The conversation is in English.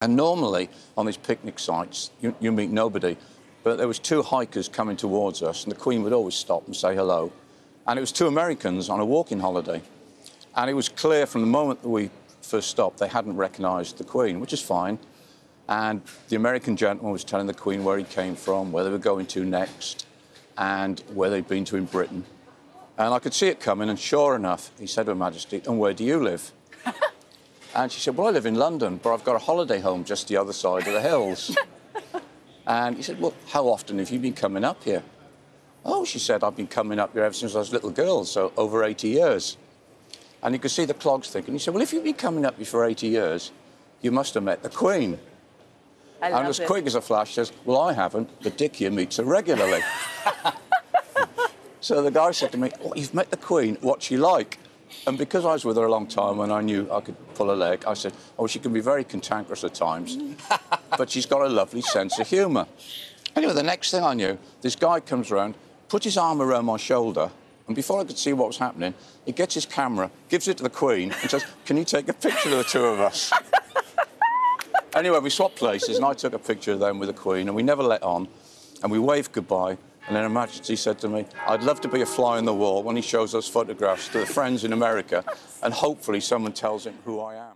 And normally, on these picnic sites, you meet nobody. But there was two hikers coming towards us, and the Queen would always stop and say hello. And it was two Americans on a walking holiday. And it was clear from the moment that we first stopped, they hadn't recognised the Queen, which is fine. And the American gentleman was telling the Queen where he came from, where they were going to next, and where they'd been to in Britain. And I could see it coming, and sure enough, he said to Her Majesty, "And where do you live?" And she said, "Well, I live in London, but I've got a holiday home just the other side of the hills." And he said, "Well, how often have you been coming up here?" "Oh," she said, "I've been coming up here ever since I was a little girl, so over 80 years. And you could see the clogs thinking. He said, "Well, if you've been coming up here for 80 years, you must have met the Queen." And as quick as a flash says, "Well, I haven't, but Dick here meets her regularly." So the guy said to me, "Oh, you've met the Queen, what's she like?" And because I was with her a long time and I knew I could pull a leg, I said, "Oh, she can be very cantankerous at times, but she's got a lovely sense of humour." Anyway, the next thing I knew, this guy comes around, put his arm around my shoulder, and before I could see what was happening, he gets his camera, gives it to the Queen, and says, "Can you take a picture of the two of us?" Anyway, we swapped places, and I took a picture of them with the Queen, and we never let on, and we waved goodbye. And then Her Majesty said to me, "I'd love to be a fly on the wall when he shows those photographs to the friends in America, and hopefully someone tells him who I am."